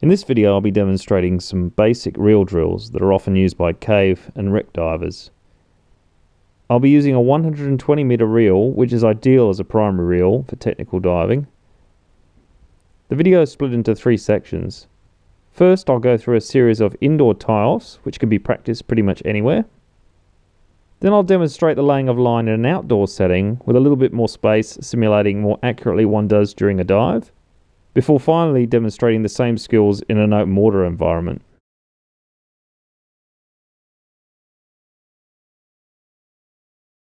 In this video I'll be demonstrating some basic reel drills that are often used by cave and wreck divers. I'll be using a 120 meter reel, which is ideal as a primary reel for technical diving. The video is split into 3 sections. First, I'll go through a series of indoor tie-offs, which can be practiced pretty much anywhere. Then I'll demonstrate the laying of line in an outdoor setting with a little bit more space, simulating more accurately one does during a dive, before finally demonstrating the same skills in an open water environment.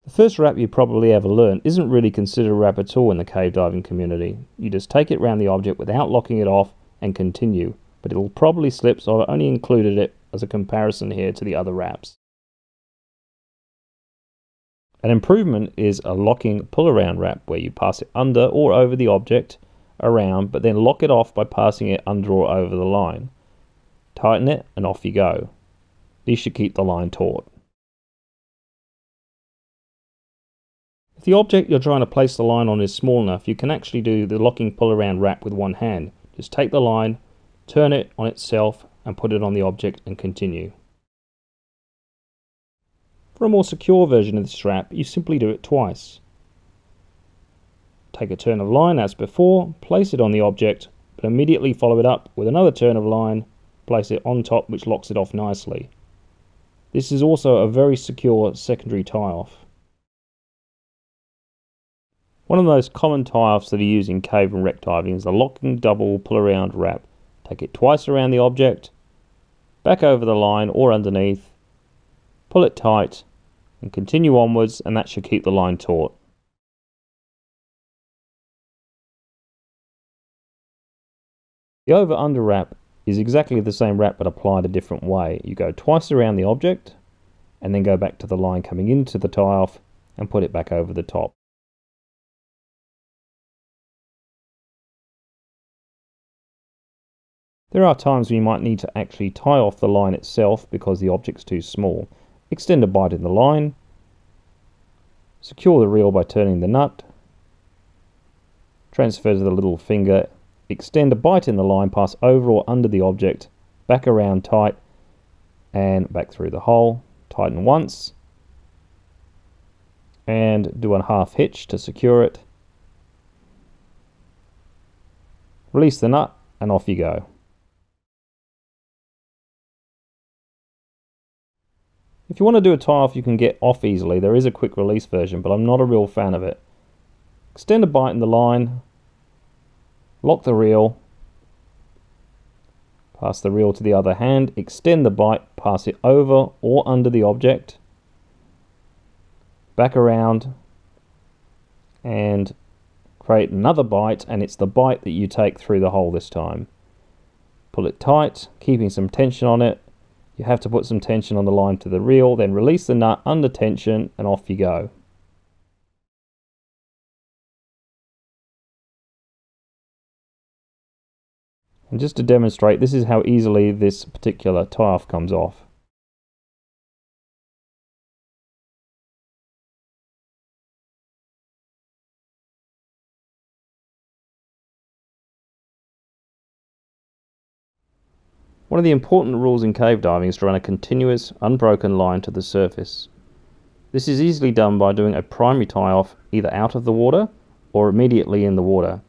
The first wrap you probably ever learned isn't really considered a wrap at all in the cave diving community. You just take it around the object without locking it off and continue, but it'll probably slip, so I've only included it as a comparison here to the other wraps. An improvement is a locking pull-around wrap, where you pass it under or over the object around, but then lock it off by passing it under or over the line. Tighten it and off you go. These should keep the line taut. If the object you're trying to place the line on is small enough, you can actually do the locking pull-around wrap with one hand. Just take the line, turn it on itself and put it on the object and continue. For a more secure version of this wrap, you simply do it twice. Take a turn of line as before, place it on the object, but immediately follow it up with another turn of line, place it on top, which locks it off nicely. This is also a very secure secondary tie-off. One of the most common tie-offs that are used in cave and wreck diving is the locking double pull-around wrap. Take it twice around the object, back over the line or underneath, pull it tight and continue onwards, and that should keep the line taut. The over-under wrap is exactly the same wrap but applied a different way. You go twice around the object and then go back to the line coming into the tie-off and put it back over the top. There are times when you might need to actually tie off the line itself because the object's too small. Extend a bight in the line, secure the reel by turning the nut, transfer to the little finger, extend a bight in the line, pass over or under the object, back around tight and back through the hole, tighten once and do a half hitch to secure it, release the nut and off you go. If you want to do a tie-off you can get off easily, there is a quick release version, but I'm not a real fan of it. Extend a bight in the line, lock the reel, pass the reel to the other hand, extend the bight, pass it over or under the object, back around and create another bight, and it's the bight that you take through the hole this time. Pull it tight, keeping some tension on it. You have to put some tension on the line to the reel, then release the nut under tension and off you go. And just to demonstrate, this is how easily this particular tie-off comes off. One of the important rules in cave diving is to run a continuous, unbroken line to the surface. This is easily done by doing a primary tie-off either out of the water or immediately in the water.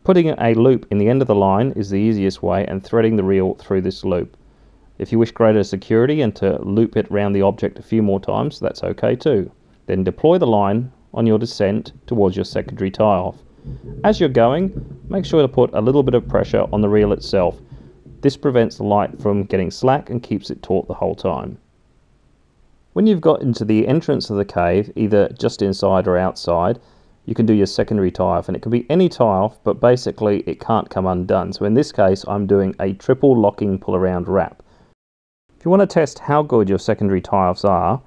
Putting a loop in the end of the line is the easiest way, and threading the reel through this loop. If you wish greater security and to loop it around the object a few more times, that's okay too. Then deploy the line on your descent towards your secondary tie-off. As you're going, make sure to put a little bit of pressure on the reel itself. This prevents the light from getting slack and keeps it taut the whole time. When you've got into the entrance of the cave, either just inside or outside, you can do your secondary tie-off, and it can be any tie-off, but basically it can't come undone. So in this case, I'm doing a triple locking pull-around wrap. If you want to test how good your secondary tie-offs are,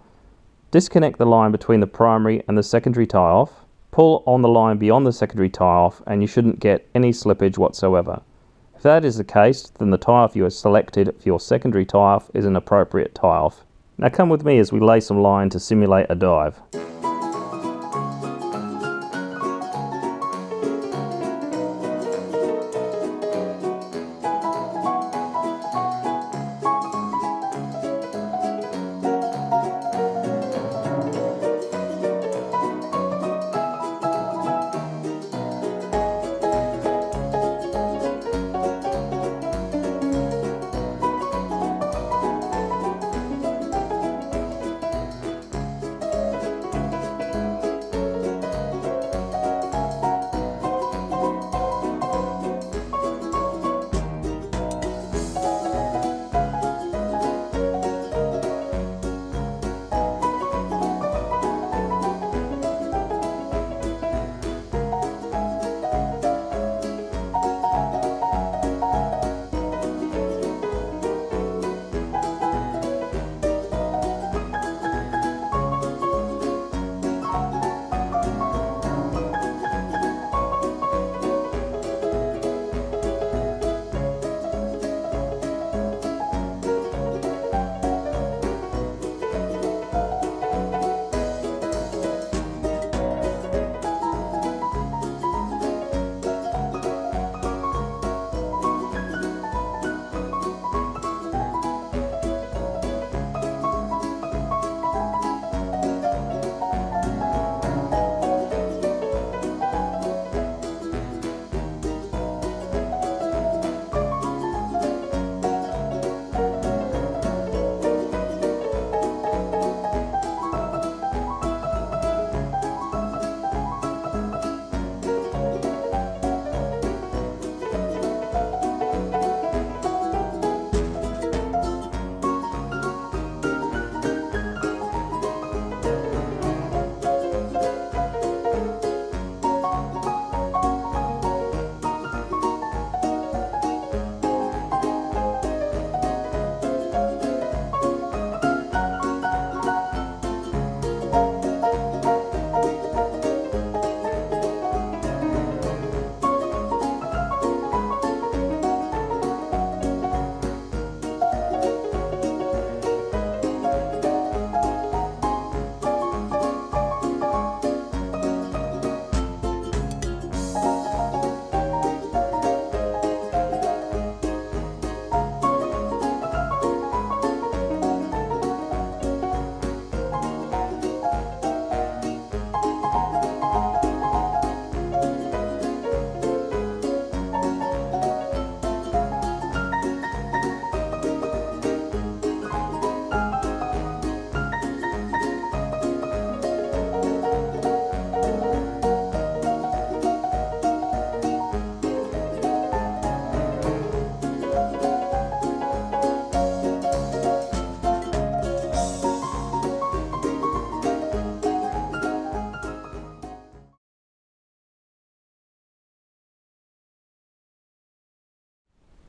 disconnect the line between the primary and the secondary tie-off, pull on the line beyond the secondary tie-off, and you shouldn't get any slippage whatsoever. If that is the case, then the tie-off you have selected for your secondary tie-off is an appropriate tie-off. Now come with me as we lay some line to simulate a dive.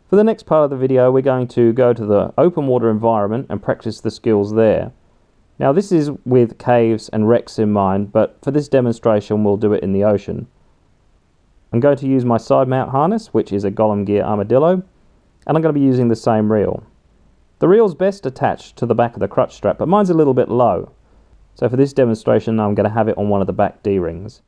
For the next part of the video, we're going to go to the open water environment and practice the skills there. Now this is with caves and wrecks in mind, but for this demonstration we'll do it in the ocean. I'm going to use my side mount harness, which is a Golem Gear armadillo, and I'm going to be using the same reel. The reel's best attached to the back of the crutch strap, but mine's a little bit low. So for this demonstration I'm going to have it on one of the back D-rings.